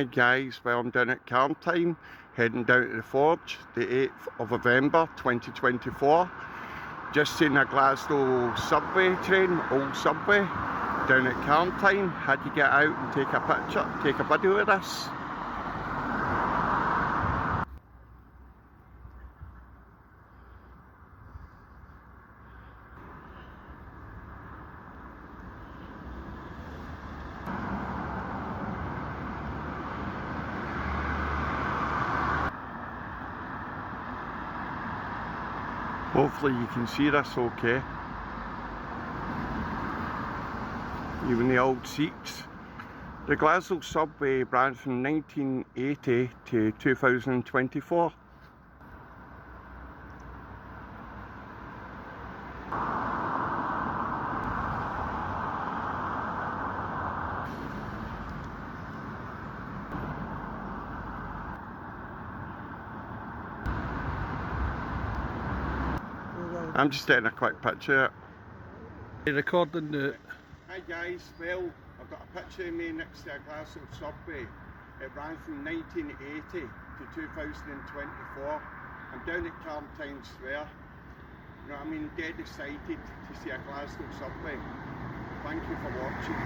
Hi guys, well I'm down at Carntine, heading down to the Forge, the 8th of November 2024. Just seen a Glasgow subway train, old subway, down at Carntine. Had to get out and take a picture, take a video of this. Hopefully you can see this okay. Even the old seats. The Glasgow subway ran from 1980 to 2024. I'm just taking a quick picture. You're recording the... Hi guys, well I've got a picture of me next to a Glasgow subway. It ran from 1980 to 2024. I'm down at Carntine Square. You know what I mean? Dead excited to see a Glasgow subway. Thank you for watching.